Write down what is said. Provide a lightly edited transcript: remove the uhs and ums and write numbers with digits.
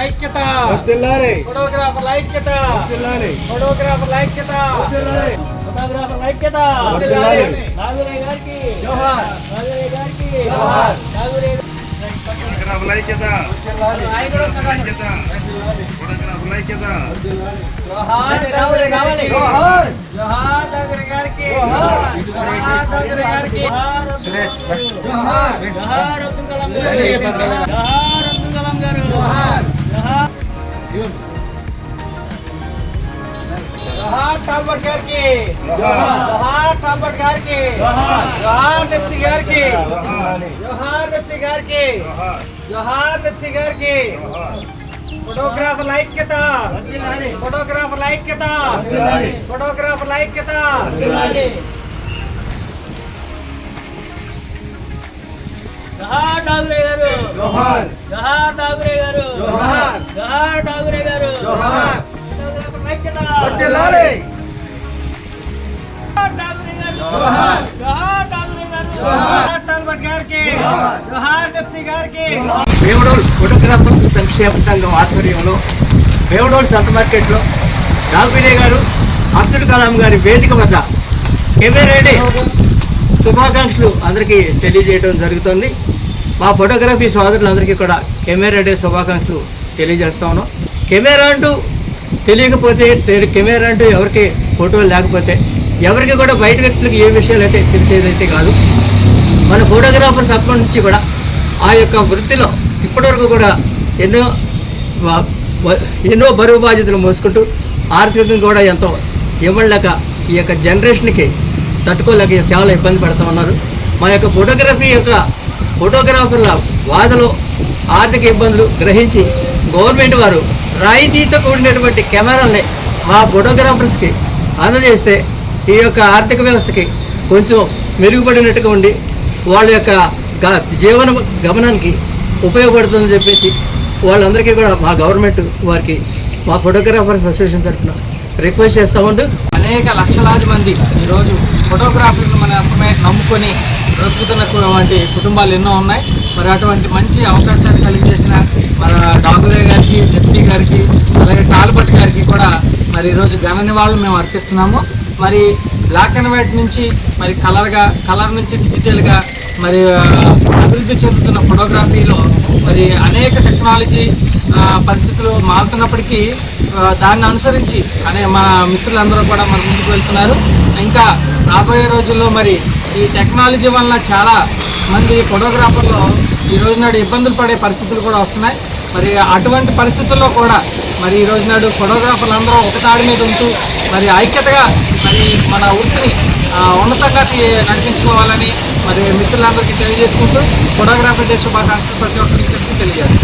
ఐక్యత ఫోటోగ్రాఫర్ల ఐక్యత ఫోటోగ్రాఫర్ల ఐక్యత ఫోటోగ్రాఫర్ల ఐక్యత నాగురే గారికి నాగురే గారికి నాగురే ఫోటోగ్రాఫర్ల ఐక్యత ఫోటోగ్రాఫర్ల ఐక్యత జోహార్ నాగురే గారికి జోహార్ నాగురే గారికి జోహార్ నాగురే గారికి సురేష్ జోహార్ జోహార్ అబ్దుల్ కలాం గారు జోహార్ అబ్దుల్ కలాం గారు జోహార్ జోహార్ జోహార్ టాల్బర్ట్ గారికి జోహార్ టాల్బర్ట్ గారికి జోహార్ నెప్సీ గారికి జోహార్ నెప్సీ గారికి జోహార్ నెప్సీ గారికి ఫోటోగ్రాఫర్ల ఐక్యత ఫోటోగ్రాఫర్ల ఐక్యత ఫోటోగ్రాఫర్ల ఐక్యత జోహార్ నాగురే గారు జోహార్ జోహార్ నాగురే గారు జోహార్ జోహార్ నాగురే గారు జోహార్ ఫోటోగ్రాఫర్ల ఐక్యత వర్ధిల్లాలి జోహార్ నాగురే గారు జోహార్ జోహార్ నాగురే గారు జోహార్ టాల్బర్ట్ గారికి జోహార్ నెప్సీ గారికి వేముడోల్ ఫోటోగ్రాఫర్స్ సంక్షేమ సంఘం ఆధ్వర్యంలో వేముడోల్ సంత మార్కెట్లో నాగురే గారు అబ్దుల్ కలాం గారి వేదిక వద్ద కెమెరా డే శుభాకాంక్షలు అందరికీ తెలియజేయడం జరుగుతుంది. మా ఫోటోగ్రఫీ సోదరులందరికీ కూడా కెమెరా డే శుభాకాంక్షలు తెలియజేస్తా ఉన్నాం. కెమెరా అంటూ తెలియకపోతే కెమెరా అంటూ ఎవరికి ఫోటోలు లేకపోతే ఎవరికి కూడా బయట వ్యక్తులకు ఏ విషయాలు అయితే తెలిసేదైతే కాదు. మన ఫోటోగ్రాఫర్స్ అప్పటి నుంచి కూడా ఆ యొక్క వృత్తిలో ఇప్పటివరకు కూడా ఎన్నో బరువు బాధ్యతలు మోసుకుంటూ ఆర్థికంగా కూడా ఎంతో ఇవ్వలేక ఈ యొక్క జనరేషన్కి తట్టుకోలేక చాలా ఇబ్బంది పడుతూ ఉన్నారు. మా యొక్క ఫోటోగ్రాఫర్ల వాదలో ఆర్థిక ఇబ్బందులు గ్రహించి గవర్నమెంట్ వారు రాయితీతో కూడినటువంటి కెమెరాల్ని మా ఫోటోగ్రాఫర్స్కి అందజేస్తే ఈ యొక్క ఆర్థిక వ్యవస్థకి కొంచెం మెరుగుపడినట్టుగా ఉండి వాళ్ళ యొక్క జీవన గమనానికి ఉపయోగపడుతుందని చెప్పేసి వాళ్ళందరికీ కూడా మా గవర్నమెంట్ వారికి మా ఫోటోగ్రాఫర్స్ అసోసియేషన్ తరఫున రిక్వెస్ట్ చేస్తూ ఉంటూ అనేక లక్షలాది మంది ఈరోజు ఫోటోగ్రాఫీని మన నమ్ముకొని బ్రతుకుతున్నటువంటి కుటుంబాలు ఎన్నో ఉన్నాయి. మరి అటువంటి మంచి అవకాశాన్ని కలిగజేసిన మన నాగురే గారికి నెప్సీ గారికి అలాగే టాల్బర్ట్ గారికి కూడా మరి ఈరోజు ఘన నివాళులు మేము అర్పిస్తున్నాము. మరి బ్లాక్ అండ్ వైట్ నుంచి మరి కలర్ నుంచి డిజిటల్గా మరి అభివృద్ధి చెందుతున్న ఫోటోగ్రఫీలో మరి అనేక టెక్నాలజీ పరిస్థితులు మారుతున్నప్పటికీ దాన్ని అనుసరించి మా మిత్రులందరూ కూడా మరి ముందుకు వెళ్తున్నారు. ఇంకా రాబోయే రోజుల్లో మరి ఈ టెక్నాలజీ వలన చాలా మంది ఫోటోగ్రాఫర్లు ఈ రోజు నాడు ఇబ్బందులు పడే పరిస్థితులు కూడా వస్తున్నాయి. మరి అటువంటి పరిస్థితుల్లో కూడా మరి ఈ రోజు నాడు ఫోటోగ్రాఫర్లు అందరూ ఒకతాడి మీద ఉంటూ మరి ఐక్యతగా మరి మన వృత్తిని ఉన్నతంగా నడిపించుకోవాలని మరి మిత్రులందరికీ తెలియజేసుకుంటూ ఫోటోగ్రఫీ డే శుభాకాంక్షలు ప్రతి ఒక్కరికి తెలియజేస్తాం.